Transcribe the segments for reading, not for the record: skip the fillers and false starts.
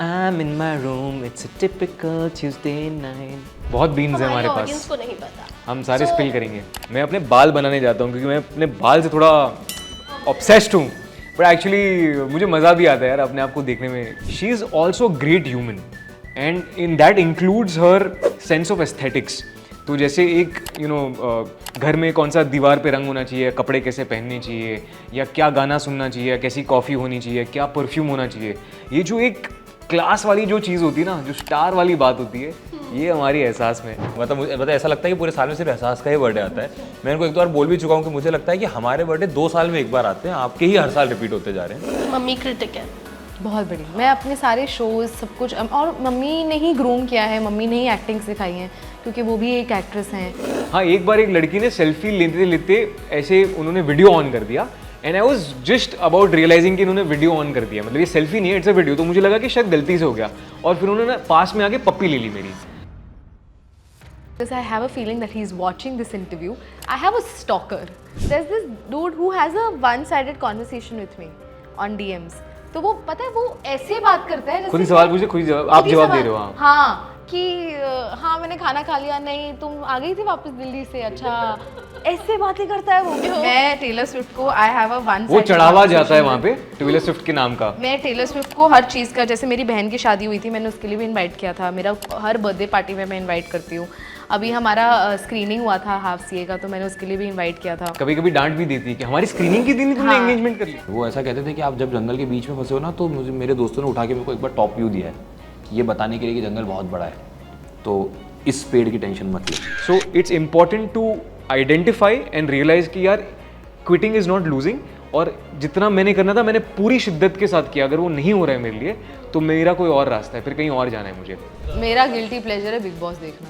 I'm in my room, it's a typical Tuesday night. बहुत beans है हमारे audience पास, को नहीं पता। हम सारे स्पिल करेंगे। मैं अपने बाल बनाने जाता हूँ क्योंकि मैं अपने बाल से थोड़ा ऑब्सेस्ड हूँ, बट एक्चुअली मुझे मज़ा भी आता है यार अपने आप को देखने में। She is also great human and in that includes her sense of aesthetics. तो जैसे एक घर में कौन सा दीवार पे रंग होना चाहिए, कपड़े कैसे पहनने चाहिए, या क्या गाना सुनना चाहिए, कैसी कॉफ़ी होनी चाहिए, क्या परफ्यूम होना चाहिए, ये जो एक क्लास वाली जो चीज़ होती है ना, जो स्टार वाली बात होती है, ये हमारी एहसास में है। मतलब मुझे ऐसा लगता है कि पूरे साल में सिर्फ एहसास का ही बर्थडे आता है। मैं इनको एक दो बार बोल भी चुका हूँ कि मुझे लगता है कि हमारे बर्थडे 2 साल में एक बार आते हैं, आपके ही हर साल रिपीट होते जा रहे हैं। मम्मी क्रिटिक है बहुत बड़ी। मैं अपने सारे शोज़ सब कुछ, और मम्मी ने ही ग्रूम किया है, मम्मी ने ही एक्टिंग सिखाई है क्योंकि वो भी एक एक्ट्रेस हैं। हाँ, एक बार एक लड़की ने सेल्फी लेते लेते ऐसे उन्होंने वीडियो ऑन कर दिया and I was just about realising कि इन्होंने वीडियो ऑन कर दिया, मतलब ये सेल्फी नहीं है, इट्स अ वीडियो। तो मुझे लगा कि शायद गलती से हो गया, और फिर उन्होंने पास में आके पप्पी ले ली मेरी। Because I have a feeling that he's watching this interview. I have a stalker. There's this dude who has a one-sided conversation with me on DMs. तो वो पता है वो ऐसे बात करता है जैसे खुद ही सवाल पूछे, खुद ही जवाब, आप जवाब दे रहे हो। हाँ हाँ कि हाँ मैंने खाना खा लिया, नहीं तुम आ गई थी वापस दिल्ली से, अच्छा ऐसे बातें करता है वो। मैं टेलर स्विफ्ट को आई हैव अ वन वो चढ़ावा जाता है वहाँ पे टेलर स्विफ्ट के नाम का। मैं टेलर स्विफ्ट को हर चीज़ का, जैसे मेरी बहन की शादी हुई थी, मैंने उसके लिए भी इनवाइट किया था। मेरा हर बर्थडे पार्टी में मैं इनवाइट करती हूँ। अभी हमारा स्क्रीनिंग हुआ था हाफ सीए का, तो मैंने उसके लिए भी इनवाइट किया था। कभी कभी डांट भी देती है कि हमारी स्क्रीनिंग के दिन तुमने एंगेजमेंट कर ली। वो ऐसा कहते थे कि आप जब जंगल के बीच में फंसे हो ना, तो मुझे मेरे दोस्तों ने उठा के मेरे को एक बार टॉप व्यू दिया है कि ये बताने के लिए कि जंगल बहुत बड़ा है, तो इस पेड़ की टेंशन मत लो। So it's important to identify and realise कि यार क्विटिंग इज नॉट लूजिंग, और जितना मैंने करना था मैंने पूरी शिद्दत के साथ किया। अगर वो नहीं हो रहा है मेरे लिए तो मेरा कोई और रास्ता है, फिर कहीं और जाना है मुझे। मेरा गिल्टी प्लेजर है बिग बॉस देखना।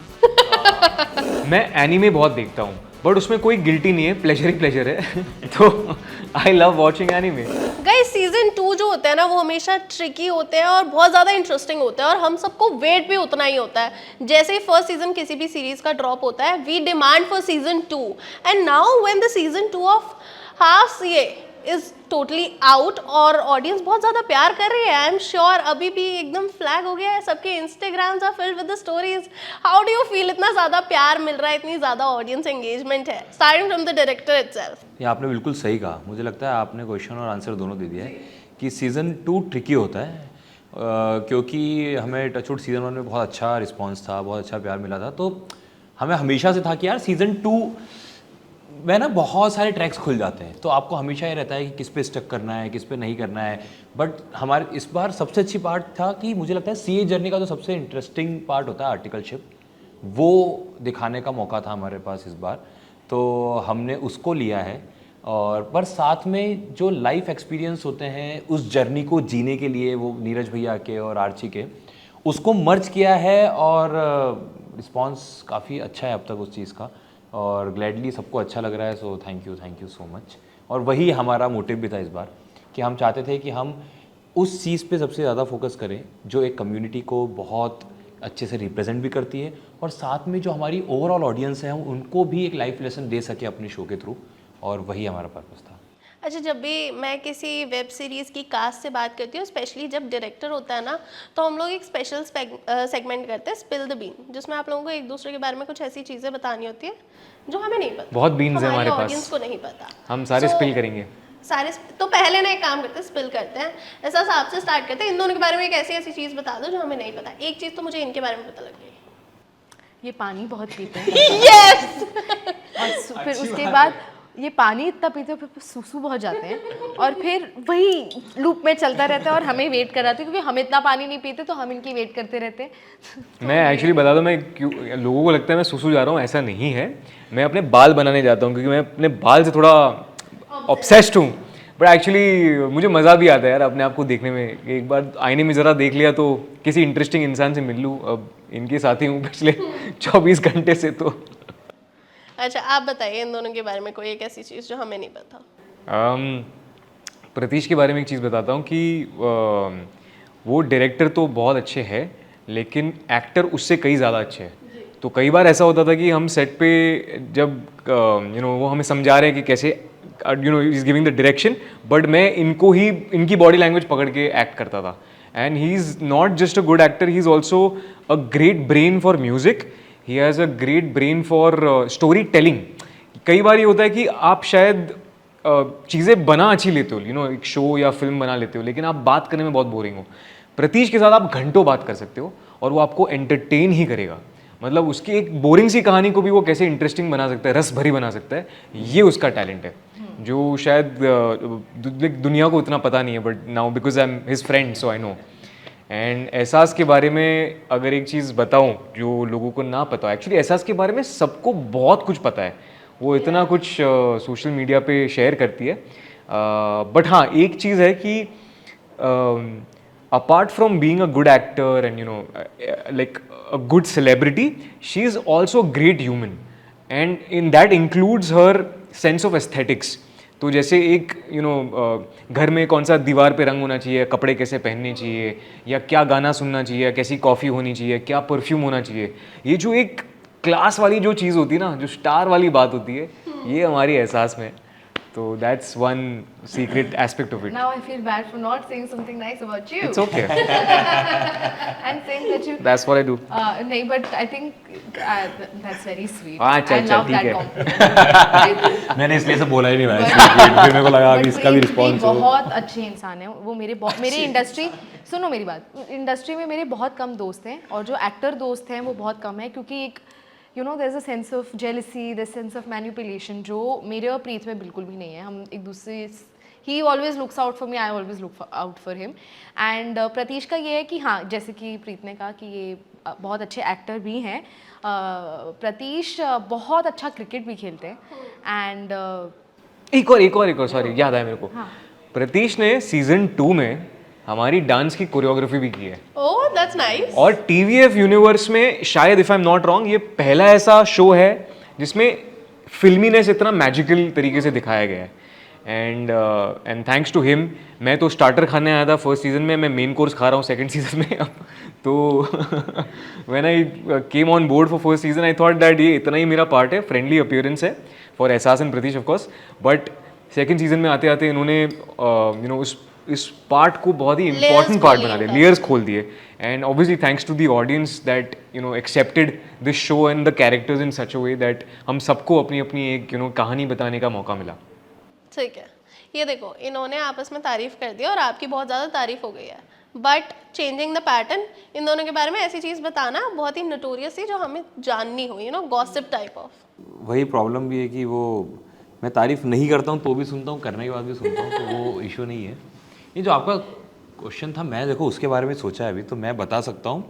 मैं एनीमे बहुत देखता हूँ, बट उसमें कोई गिल्टी नहीं है, प्लेजर ही प्लेजर है। तो I love watching anime. Guys season 2 जो होते हैं ना, वो हमेशा ट्रिकी होते हैं और बहुत ज़्यादा इंटरेस्टिंग होते हैं, और हम सबको वेट भी उतना ही होता है। जैसे ही फर्स्ट सीजन किसी भी सीरीज का ड्रॉप होता है, we demand for season 2, and now when the season 2 of half CA is totally out और ऑडियंस बहुत ज़्यादा प्यार कर रही है, आई एम श्योर अभी भी एकदम फ्लैग हो गया है, सबके Instagrams are filled with the stories. How do you feel, इतना ज़्यादा प्यार मिल रहा है, इतनी ज़्यादा ऑडियंस एंगेजमेंट है, starting from the director itself. ये आपने बिल्कुल सही कहा। मुझे लगता है आपने क्वेश्चन और आंसर दोनों दे दिया है कि सीज़न 2 ट्रिकी होता है, क्योंकि हमें टचवुड सीज़न 1 में बहुत अच्छा रिस्पांस था, बहुत अच्छा प्यार मिला था, तो हमें हमेशा से था कि यार सीज़न 2 में ना बहुत सारे ट्रैक्स खुल जाते हैं, तो आपको हमेशा ये रहता है कि किस पे स्टक करना है, किस पे नहीं करना है। बट हमारे इस बार सबसे अच्छी पार्ट था कि मुझे लगता है सीए जर्नी का जो सबसे इंटरेस्टिंग पार्ट होता है आर्टिकलशिप, वो दिखाने का मौका था हमारे पास इस बार, तो हमने उसको लिया है। और पर साथ में जो लाइफ एक्सपीरियंस होते हैं उस जर्नी को जीने के लिए, वो नीरज भैया के और आर्ची के, उसको मर्ज किया है, और रिस्पांस काफ़ी अच्छा है अब तक उस चीज़ का, और ग्लैडली सबको अच्छा लग रहा है। So thank you so much. और वही हमारा मोटिव भी था इस बार कि हम चाहते थे कि हम उस चीज़ पे सबसे ज़्यादा फोकस करें जो एक कम्युनिटी को बहुत अच्छे से रिप्रेजेंट भी करती है, और साथ में जो हमारी ओवरऑल ऑडियंस है हम उनको भी एक लाइफ लेसन दे सके अपने शो के थ्रू, और वही हमारा पर्पस था। अच्छा, जब भी मैं किसी वेब सीरीज़ की कास्ट से बात करती हूँ, स्पेशली जब डायरेक्टर होता है ना, तो हम लोग एक स्पेशल सेगमेंट करते हैं, स्पिल द बीन, जिसमें आप लोगों को एक दूसरे के बारे में कुछ ऐसी चीज़ें बतानी होती है जो हमें नहीं पता। बहुत बीन्स है हमारे ऑडियंस पास, को नहीं पता, हम सारे स्पिल करेंगे। सारे तो पहले ना एक काम करते हैं, स्पिल करते हैं। ऐसा आपसे स्टार्ट करते हैं, इन दोनों के बारे में एक ऐसी ऐसी चीज़ बता दो जो हमें नहीं पता। एक चीज़ तो मुझे इनके बारे में पता लग गई, ये पानी बहुत पीते हैं। यस। और फिर उसके बाद ये पानी इतना पीते हैं, फिर सूसू बहुत जाते हैं, और फिर वही लूप में चलता रहता है, और हमें वेट कराते हैं क्योंकि हम इतना पानी नहीं पीते, तो हम इनकी वेट करते रहते हैं। मैं एक्चुअली बता दूं, मैं क्यों लोगों को लगता है मैं सुसु जा रहा हूँ, ऐसा नहीं है। मैं अपने बाल बनाने जाता हूँ क्योंकि मैं अपने बाल से थोड़ा ऑब्सेस्ड हूँ, बट एक्चुअली मुझे मज़ा भी आता है यार अपने आप को देखने में। एक बार आईने में ज़रा देख लिया तो किसी इंटरेस्टिंग इंसान से मिल लूँ। अब इनके साथ ही हूँ पिछले 24 घंटे से, तो अच्छा, आप बताइए इन दोनों के बारे में कोई एक ऐसी चीज़ जो हमें नहीं पता। प्रतीश के बारे में एक चीज़ बताता हूँ कि वो डायरेक्टर तो बहुत अच्छे हैं, लेकिन एक्टर उससे कई ज़्यादा अच्छे हैं। तो कई बार ऐसा होता था कि हम सेट पे जब वो हमें समझा रहे हैं कि कैसे is giving the direction, but मैं इनको ही इनकी बॉडी लैंग्वेज पकड़ के एक्ट करता था। and he's not just a good actor, he's also a great brain for music. He has a great brain for story telling. कई बार ये होता है कि आप शायद चीज़ें बना अच्छी लेते हो, एक शो या फिल्म बना लेते हो, लेकिन आप बात करने में बहुत बोरिंग हो. प्रतीश के साथ आप घंटों बात कर सकते हो और वो आपको एंटरटेन ही करेगा. मतलब उसकी एक बोरिंग सी कहानी को भी वो कैसे इंटरेस्टिंग बना सकता है, रस भरी बना सकता है, ये उसका टैलेंट है जो शायद दुनिया को उतना पता नहीं है. But now because I am his friend so I know. And एहसास के बारे में अगर एक चीज़ बताऊं जो लोगों को ना पता, एक्चुअली एहसास के बारे में सबको बहुत कुछ पता है, वो इतना कुछ सोशल मीडिया पे शेयर करती है. बट हाँ, एक चीज़ है कि apart from being a good actor and like a good celebrity, she is also a great human, and in that includes her sense of aesthetics. तो जैसे एक घर में कौन सा दीवार पे रंग होना चाहिए, कपड़े कैसे पहनने चाहिए, या क्या गाना सुनना चाहिए, कैसी कॉफ़ी होनी चाहिए, क्या परफ्यूम होना चाहिए, ये जो एक क्लास वाली जो चीज़ होती है ना, जो स्टार वाली बात होती है, ये हमारी एहसास में. So that's one secret aspect of it. Now I feel bad for not saying something nice about you. It's okay. And saying that you. That's what I do. No, but I think that's very sweet. अच्छा, I love ठीक that है. compliment. मैंने इसलिए से बोला ही नहीं मैंने, फिर मेरे को लगा कि इसका भी रिस्पॉन्स हो. बहुत अच्छे इंसान है वो. मेरे इंडस्ट्री, सुनो मेरी बात, इंडस्ट्री में मेरे बहुत कम दोस्त हैं, और जो एक्टर दोस्त हैं वो बहुत कम है, क्योंकि एक there's a sense of jealousy, there's sense of manipulation जो मेरे और प्रीत में बिल्कुल भी नहीं है. हम एक दूसरे, he always looks out for me, I always look out for him. And Pratish का ये है कि हाँ, जैसे कि प्रीत ने कहा कि ये बहुत अच्छे एक्टर भी हैं. प्रतीश बहुत अच्छा क्रिकेट भी खेलते हैं. एंड एक और सॉरी, याद आया मेरे को. हाँ. प्रतीश ने सीजन 2 में हमारी डांस की कोरियोग्राफी भी की है. Oh that's nice. और TVF यूनिवर्स में शायद, if I am not wrong, ये पहला ऐसा शो है जिसमें फिल्मीनेस इतना मैजिकल तरीके से दिखाया गया है. And thanks to him. मैं तो स्टार्टर खाने आया था फर्स्ट सीजन में, मैं मेन कोर्स खा रहा हूँ सेकंड सीजन में अब. तो when I came on board for first season I thought that ये इतना ही मेरा पार्ट है, फ्रेंडली अपीयरेंस है फॉर एहसास and Pratish of course. But second season में आते आते इन्होंने इस पार्ट को बहुत ही इंपॉर्टेंट पार्ट बना दिया, लेयर्स खोल दिए. And obviously thanks to the audience that accepted this show and the characters in such a way that हम सबको अपनी अपनी एक कहानी बताने का मौका मिला. ठीक है, ये देखो, इन्होंने आपस में तारीफ कर दी और आपकी बहुत ज़्यादा तारीफ हो गई है. बट चेंजिंग द पैटर्न, इन दोनों के बारे में ऐसी चीज़ बताना बहुत ही नोटोरियस थी जो हमें जाननी हो, गॉसिप टाइप ऑफ. वही प्रॉब्लम भी है कि वो मैं तारीफ नहीं करता हूँ तो भी सुनता हूँ, करने के बाद भी सुनता हूँ, तो वो इशू नहीं है. ये जो आपका क्वेश्चन था, मैं देखो उसके बारे में सोचा है अभी, तो मैं बता सकता हूँ.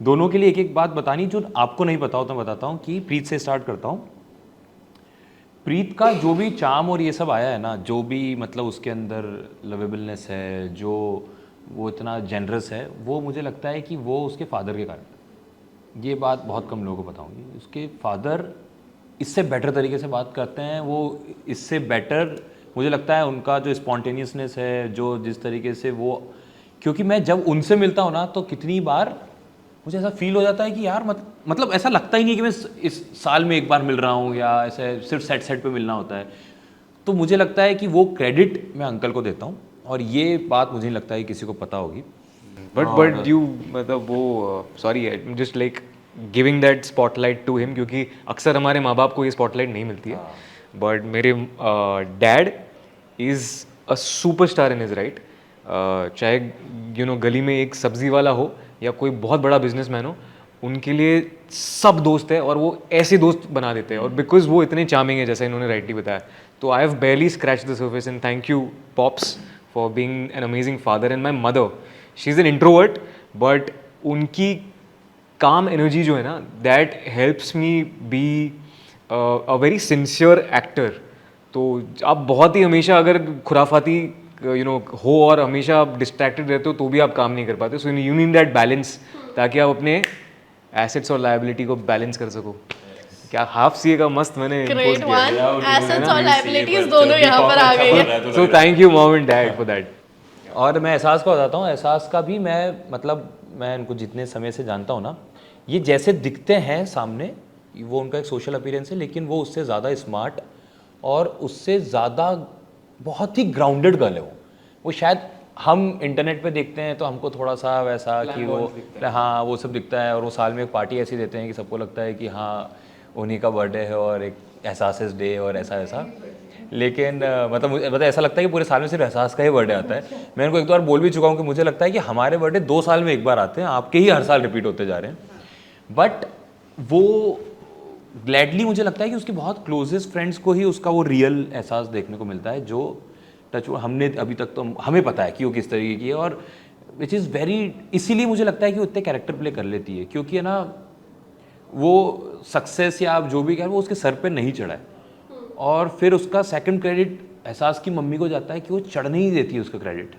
दोनों के लिए एक एक बात बतानी, जो आपको नहीं पता हो तो मैं बताता हूँ. कि प्रीत से स्टार्ट करता हूँ. प्रीत का जो भी चार्म और ये सब आया है ना, जो भी मतलब उसके अंदर लवेबलनेस है, जो वो इतना जेनरस है, वो मुझे लगता है कि वो उसके फादर के कारण. ये बात बहुत कम लोगों को पता होगी. उसके फादर इससे बेटर तरीके से बात करते हैं. वो इससे बेटर मुझे लगता है उनका जो स्पॉन्टेनियसनेस है, जो जिस तरीके से वो, क्योंकि मैं जब उनसे मिलता हूँ ना, तो कितनी बार मुझे ऐसा फील हो जाता है कि यार मतलब ऐसा लगता ही नहीं कि मैं इस साल में एक बार मिल रहा हूँ, या ऐसे सिर्फ सेट पे मिलना होता है. तो मुझे लगता है कि वो क्रेडिट मैं अंकल को देता हूँ, और ये बात मुझे नहीं लगता है किसी को पता होगी. बट यू मतलब वो sorry, just like giving that spotlight to him, क्योंकि अक्सर हमारे माँ बाप को ये स्पॉटलाइट नहीं मिलती है. बट मेरे dad is a superstar in his right. चाहे गली में एक सब्जी वाला हो या कोई बहुत बड़ा बिजनेसमैन हो, उनके लिए सब दोस्त है, और वो ऐसे दोस्त बना देते हैं. और बिकॉज वो इतने चार्मिंग है, जैसा इन्होंने राइटली बताया, तो I have barely scratched the surface. And thank you pops for being an amazing father. And my mother, she's an introvert, but उनकी calm energy जो है ना, that helps me be a very sincere actor. तो आप बहुत ही हमेशा अगर खुराफाती हो और हमेशा आप डिस्ट्रैक्टेड रहते हो तो भी आप काम नहीं कर पाते. So you need that balance, ताकि आप अपने एसेट्स और लायबिलिटी को बैलेंस कर सको. क्या हाफ सीए का मस्त मैंने ग्रेट वन, एसेट्स और लायबिलिटीज दोनों यहाँ पर आ गई है. So thank you mom and dad for that. और मैं एहसास को बताता हूँ. एहसास का भी मैं इनको जितने समय से जानता हूँ ना, ये जैसे दिखते हैं सामने, वो उनका एक सोशल अपीयरेंस है, लेकिन वो उससे ज़्यादा स्मार्ट और उससे ज़्यादा बहुत ही ग्राउंडेड गर्ल है. वो शायद हम इंटरनेट पे देखते हैं तो हमको थोड़ा सा वैसा कि वो हाँ वो सब दिखता है, और वो साल में एक पार्टी ऐसी देते हैं कि सबको लगता है कि हाँ उन्हीं का बर्थडे है और एक एहसास डे और ऐसा ऐसा। लेकिन मतलब ऐसा लगता है कि पूरे साल में सिर्फ एहसास का ही बर्थडे आता है। मैं उनको एक दो बार बोल भी चुका हूँ कि मुझे लगता है कि हमारे बर्थडे 2 साल में एक बार आते हैं, आपके ही हर साल रिपीट होते जा रहे हैं। बट वो ग्लैडली मुझे लगता है कि उसके बहुत क्लोजेस्ट फ्रेंड्स को ही उसका वो रियल एहसास देखने को मिलता है, जो टच हमने अभी तक तो हमें पता है कि वो किस तरीके की है, और विच इज़ वेरी, इसीलिए मुझे लगता है कि वो इतने कैरेक्टर प्ले कर लेती है, क्योंकि है ना वो सक्सेस या आप जो भी कह वो उसके सर पे नहीं चढ़ा है। और फिर उसका सेकंड क्रेडिट एहसास की मम्मी को जाता है कि वो चढ़ने ही देती है उसका क्रेडिट।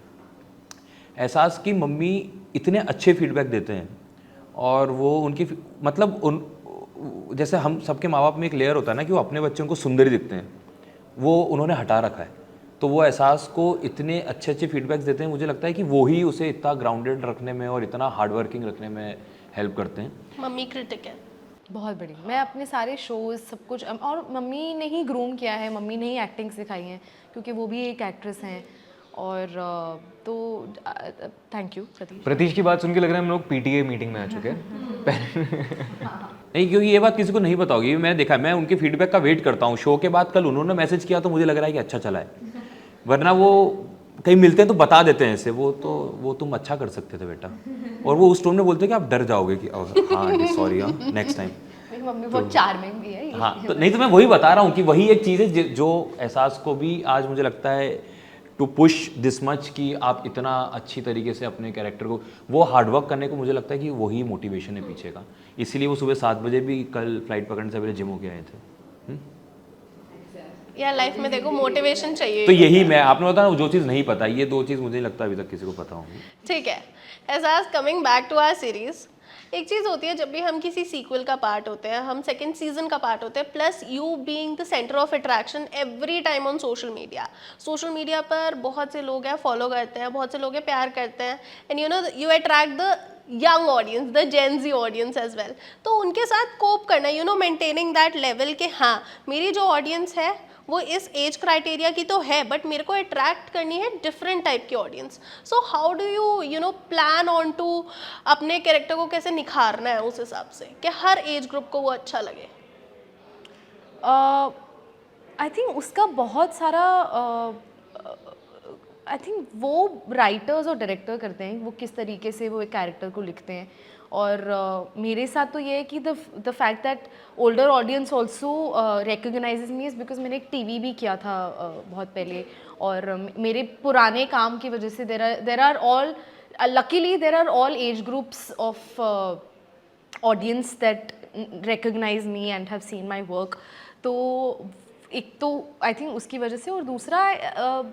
एहसास की मम्मी इतने अच्छे फीडबैक देते हैं, और वो उनकी मतलब उन जैसे हम सबके माँ बाप में एक लेयर होता है ना कि वो अपने बच्चों को सुंदर ही दिखते हैं, वो उन्होंने हटा रखा है। तो वो एहसास को इतने अच्छे अच्छे फीडबैक्स देते हैं, मुझे लगता है कि वो ही उसे इतना ग्राउंडेड रखने में और इतना हार्ड वर्किंग रखने में हेल्प करते हैं। मम्मी क्रिटिक है बहुत बड़ी। मैं अपने सारे शोज सब कुछ, और मम्मी ने ही ग्रूम किया है, मम्मी ने ही एक्टिंग सिखाई है, क्योंकि वो भी एक एक्ट्रेस हैं। और तो थैंक यू प्रतीश। प्रतीश की बात सुन के लग रहा है हम लोग पीटीए मीटिंग में आ चुके हैं। नहीं, क्योंकि ये बात किसी को नहीं पता होगी, मैंने देखा है, मैं उनके फीडबैक का वेट करता हूँ। शो के बाद कल उन्होंने मैसेज किया तो मुझे लग रहा है कि अच्छा चला है, वरना वो कहीं मिलते हैं तो बता देते हैं ऐसे, वो तुम अच्छा कर सकते थे बेटा, और वो उस टोन में बोलते हैं कि आप डर जाओगे कि हाँ सॉरी नेक्स्ट टाइम। मेरी मम्मी बहुत चार्मिंग भी है। हाँ तो नहीं, तो मैं वही बता रहा हूँ कि वही एक चीज़ है जो एहसास को भी आज मुझे लगता है टू पुश दिस मच कि आप इतना अच्छी तरीके से अपने कैरेक्टर को, वो हार्डवर्क करने को मुझे लगता है कि वही मोटिवेशन है पीछे का। इसीलिए वो सुबह 7 बजे भी कल फ्लाइट पकड़ने से पहले जिम होके आए थे। यार लाइफ में देखो मोटिवेशन चाहिए। तो यही मैं आपने बताया जो चीज़ नहीं पता, ये 2 चीज़ मुझे लगता है अभी तक किसी को पता होंगी। ठीक है, एहसास coming back to our series, एक चीज़ होती है जब भी हम किसी सीक्वल का पार्ट होते हैं, हम सेकंड सीजन का पार्ट होते हैं, plus you being the centre of attraction every time on social media पर बहुत से लोग हैं फॉलो करते हैं, बहुत से लोग हैं प्यार करते हैं, and you know you attract the young audience, the Gen Z audience as well. तो उनके साथ कोप करना, you know maintaining that level कि हाँ मेरी जो ऑडियंस है वो इस एज क्राइटेरिया की तो है, बट मेरे को अट्रैक्ट करनी है डिफरेंट टाइप की audience. So how do you know plan on to अपने कैरेक्टर को कैसे निखारना है उस हिसाब से कि हर एज ग्रुप को वो अच्छा लगे? आई थिंक उसका बहुत सारा आई थिंक वो राइटर्स और डायरेक्टर करते हैं, वो किस तरीके से वो एक कैरेक्टर को लिखते हैं। और मेरे साथ तो ये है कि the fact that older audience also recognises me is because मैंने एक टीवी भी किया था बहुत पहले, और मेरे पुराने काम की वजह से there are all luckily there are all age groups of audience that recognize me and have seen my work. तो एक तो आई थिंक उसकी वजह से, और दूसरा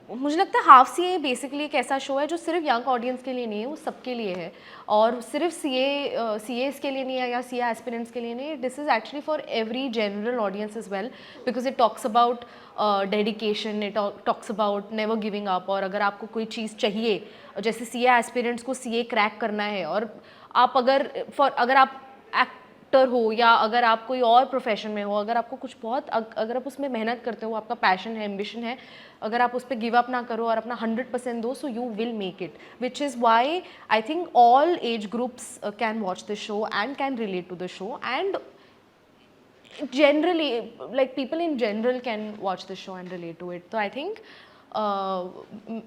मुझे लगता है हाफ सीए बेसिकली एक ऐसा शो है जो सिर्फ यंग ऑडियंस के लिए नहीं है, वो सबके लिए है, और सिर्फ सीएस के लिए नहीं है या सीए एस्पिरेंट्स के लिए नहीं है। This is actually for every general audience as well, because it talks about dedication, it talks about never giving up. और अगर आपको कोई चीज़ चाहिए, जैसे सीए एस्पिरेंट्स को सीए क्रैक करना है, और आप अगर आप एक्टर हो या अगर आप कोई और प्रोफेशन में हो, अगर आपको कुछ बहुत अगर आप उसमें मेहनत करते हो, आपका पैशन है, एम्बिशन है, अगर आप उस पर गिव अप ना करो और अपना 100% दो, so you will make it, which is why I think all age groups can watch the show and can relate to the show, and generally like people in general can watch the show and relate to it. तो I think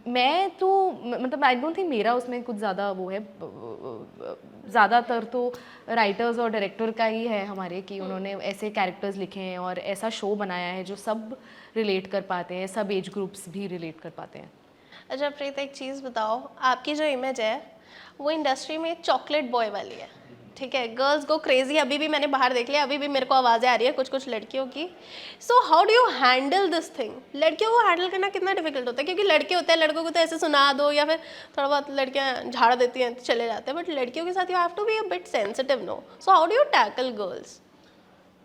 मैं तो मतलब I don't think मेरा उसमें कुछ ज़्यादा वो है, ज़्यादातर तो राइटर्स और डायरेक्टर का ही है हमारे कि उन्होंने ऐसे कैरेक्टर्स लिखे हैं और ऐसा शो बनाया है जो सब रिलेट कर पाते हैं, सब एज ग्रुप्स भी रिलेट कर पाते हैं। अच्छा प्रीत, एक चीज़ बताओ, आपकी जो इमेज है वो इंडस्ट्री में चॉकलेट बॉय वाली है, ठीक है, गर्ल्स गो क्रेजी, अभी भी मैंने बाहर देख लिया, अभी भी मेरे को आवाज़ें आ रही है कुछ कुछ लड़कियों की। सो how do you handle this thing? लड़कियों को हैंडल करना कितना डिफिकल्ट होता है, क्योंकि लड़के होते हैं, लड़कों को तो ऐसे सुना दो या फिर थोड़ा बहुत लड़कियां झाड़ देती हैं चले जाते हैं, बट लड़कियों के साथ you have to be a bit sensitive, no? So how do you tackle girls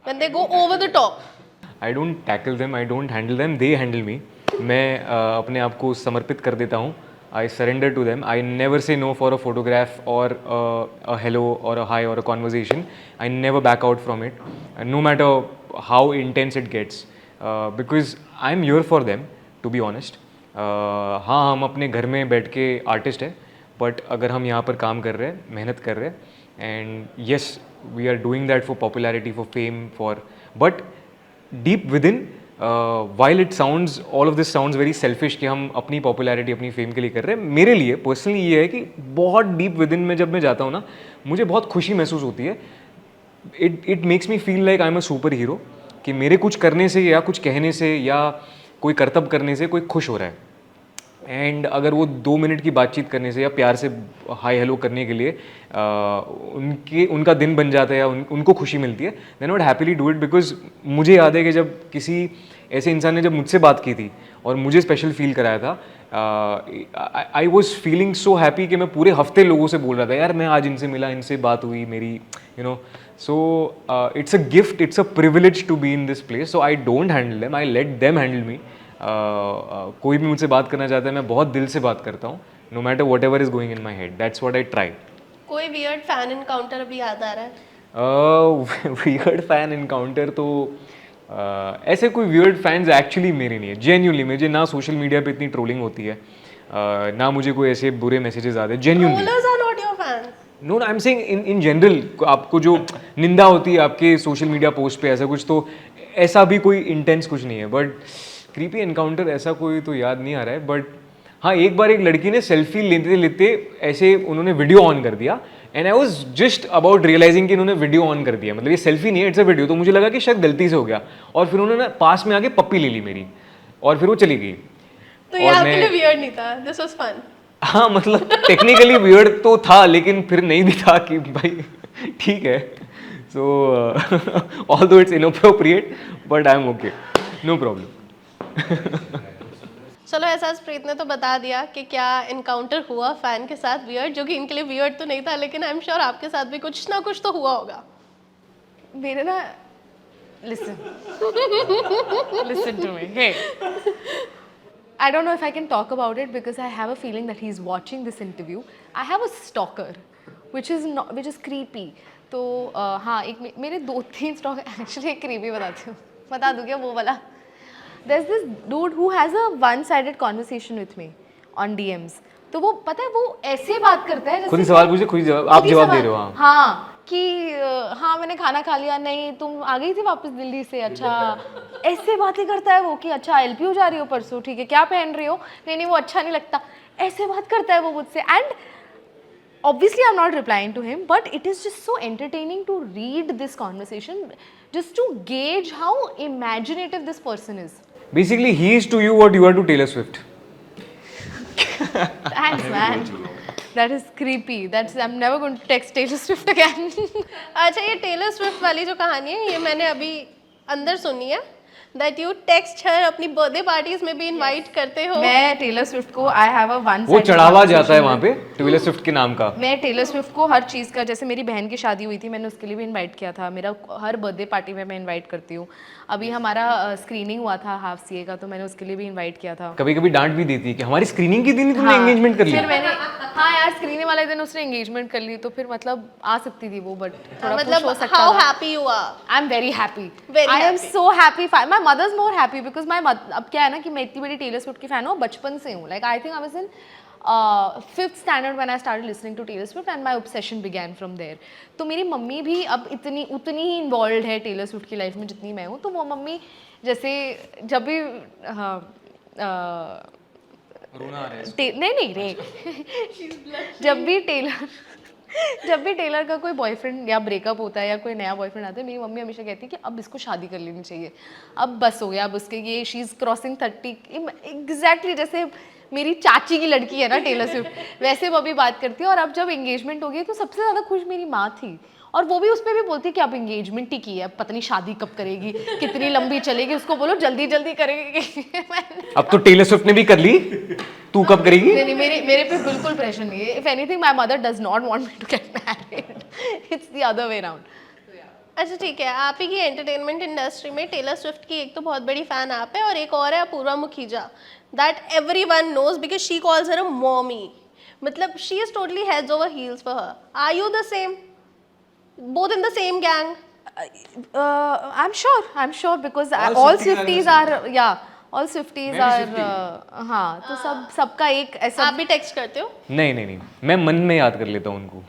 when they go over the top? I don't tackle them, I don't handle them, they handle me. मैं अपने आप को समर्पित कर देता हूँ, I surrender to them. I never say no for a photograph or a hello or a hi or a conversation. I never back out from it, no matter how intense it gets, because I'm here for them, to be honest. हाँ हम अपने घर में बैठ के artist है, but अगर हम यहाँ पर काम कर रहे हैं, मेहनत कर रहे हैं, and yes we are doing that for popularity, for fame, for, but deep within while it sounds, all of this sounds very selfish कि हम अपनी पॉपुलैरिटी अपनी फेम के लिए कर रहे हैं, मेरे लिए पर्सनली ये है कि बहुत डीप विद इन में जब मैं जाता हूँ ना, मुझे बहुत खुशी महसूस होती है. It makes me feel like I am a super hero, कि मेरे कुछ करने से या कुछ कहने से या कोई करतब करने से कोई खुश हो रहा है. एंड अगर वो 2 मिनट की बातचीत करने से या प्यार से हाय हेलो करने के लिए उनका दिन बन जाता है या उनको खुशी मिलती है, then I would happily do it. Because मुझे याद है कि जब किसी ऐसे इंसान ने जब मुझसे बात की थी और मुझे स्पेशल फील कराया था, I was feeling so happy कि मैं पूरे हफ्ते लोगों से बोल रहा था यार मैं आज इनसे मिला, इनसे बात हुई मेरी, you know. So it's a gift, it's a privilege to be in this place. So I don't handle them, I let them handle me. कोई भी मुझसे बात करना चाहता है, मैं बहुत दिल से बात करता हूँ, no matter whatever is going in my head, that's what I try. कोई वियर्ड फैन इनकाउंटर अभी याद आ रहा है? वियर्ड फैन इनकाउंटर तो ऐसे कोई वियर्ड फैंस एक्चुअली मेरे नहीं है. जेन्यूनली मुझे ना सोशल मीडिया पे इतनी ट्रोलिंग होती है, ना मुझे कोई ऐसे बुरे मैसेजेस आते हैं. Genuinely Trollers are not your fans. No, I am saying in general आपको जो निंदा होती है आपके सोशल मीडिया पोस्ट पे ऐसा कुछ, तो ऐसा भी कोई इंटेंस कुछ नहीं है. बट क्रीपी एनकाउंटर ऐसा कोई तो याद नहीं आ रहा है. बट हाँ, एक बार एक लड़की ने सेल्फी लेते लेते ऐसे उन्होंने वीडियो ऑन कर दिया, and I was just about realising कि उन्होंने वीडियो ऑन कर दिया, मतलब ये सेल्फी नहीं है, इट्स अ वीडियो. तो मुझे लगा कि शायद गलती से हो गया, और फिर उन्होंने पास में आके पप्पी ले ली मेरी, और फिर वो चली गई. तो ये आपके लिए वियर्ड नहीं था, दिस वाज फन. हाँ मतलब टेक्निकली वियर्ड तो था, लेकिन फिर नहीं भी था कि भाई ठीक है. So although it's inappropriate, but I am okay, no problem. चलो ऐसा प्रीत ने तो बता दिया कि क्या इनकाउंटर हुआ फैन के साथ वियर्ड, जो कि इनके लिए वियर्ड तो नहीं था, लेकिन आई एम श्योर आपके साथ भी कुछ ना कुछ तो हुआ होगा. मेरे ना listen listen to me, hey, I don't know if I can talk about it because I have a feeling that he's watching this interview. I have a stalker which is creepy. तो हाँ, एक मेरे 2-3 stalker actually एक creepy बता दूँ क्या वो वाला. There's this dude who has a one-sided conversation with me on DMs. तो वो पता है वो ऐसे बात करता है जैसे खुद ही सवाल पूछे, खुद ही जवाब, आप जवाब दे रहे हो. हाँ कि हाँ मैंने खाना खा लिया, नहीं तुम आ गई थी वापस दिल्ली से, अच्छा. ऐसे बातें करता है वो कि अच्छा LPU जा रही हो परसों, ठीक है, क्या पहन रही हो, नहीं वो अच्छा नहीं लगता. ऐसे बात करता है वो मुझसे. And obviously I'm not replying to him, but it is just so entertaining to read this conversation, just to gauge how imaginative this person is. Basically, he is to you what you are to Taylor Swift. Thanks, man. That is creepy. I'm never going to text Taylor Swift again. अच्छा, ये Taylor Swift वाली जो कहानी है ये मैंने अभी अंदर सुनी है, that you text her, अपनी बर्थडे पार्टीज में भी इनवाइट करते हो. मैं टेलर स्विफ्ट को I have a one वो चढ़ावा जाता है वहाँ पे टेलर स्विफ्ट के नाम का. मैं टेलर स्विफ्ट को हर चीज़ का, जैसे मेरी बहन की शादी हुई थी मैंने उसके लिए भी इनवाइट किया था, मेरा हर बर्थडे पार्टी में मैं इनवाइट करती हूँ. अभी हमारा स्क्रीनिंग हुआ था हाफ CA का, तो मैंने उसके लिए भी इनवाइट किया था. कभी कभी डांट भी देती है कि हमारी स्क्रीनिंग के दिन ही तुमने एंगेजमेंट कर फिर लिया. मैंने हाँ यार स्क्रीनिंग वाले दिन उसने एंगेजमेंट कर ली, तो फिर मतलब आ सकती थी वो, बट थोड़ा पुश हो सकता हाउ था. Happy you are. I am very happy. Very I am happy. So happy. My mother is more happy because my अब क्या है ना कि मैं इतनी बड़ी टेलर स्विफ्ट की फैन हूँ, बचपन से हूँ. Like I think I was in 5th standard when I started listening to Taylor Swift and my obsession began from there. तो मेरी मम्मी भी अब उतनी ही इन्वॉल्व है टेलर स्विफ्ट की लाइफ में जितनी मैं हूँ. तो वो मम्मी जैसे जब भी नहीं जब भी टेलर का कोई बॉयफ्रेंड या ब्रेकअप होता है या कोई नया बॉयफ्रेंड आता है, मेरी मम्मी हमेशा कहती है कि अब इसको शादी कर लेनी चाहिए, अब बस हो गया, अब उसके ये शी इज़ क्रॉसिंग 30. एग्जैक्टली जैसे मेरी चाची की लड़की है ना टेलर स्विफ्ट, वैसे वो भी बात करती है. और अब जब एंगेजमेंट हो गई तो सबसे ज़्यादा खुश मेरी माँ थी, और वो भी उस पर भी बोलती है कि अब एंगेजमेंट ही की है, पता नहीं शादी कब करेगी, कितनी लंबी चलेगी, उसको बोलो जल्दी जल्दी करेगी. अब तो टेलर स्विफ्ट ने भी कर ली, तू कब करेगी? नहीं मेरे पे बिल्कुल प्रेशर नहीं है. If anything my mother does not want me to get married. It's the other way around. अच्छा ठीक है, आप ही की एंटरटेनमेंट इंडस्ट्री में टेलर स्विफ्ट की एक तो बहुत बड़ी फैन आप है, और एक और है Apoorva Mukhija, that everyone knows because she calls her a mommy. मतलब she is totally heads over heels for her. Are you the same, both in the same gang? I'm sure because all Swifties are all Swifties are हाँ तो सबका एक ऐसा आप भी text करते हो? नहीं, मैं मन में याद कर लेता हूँ उनको।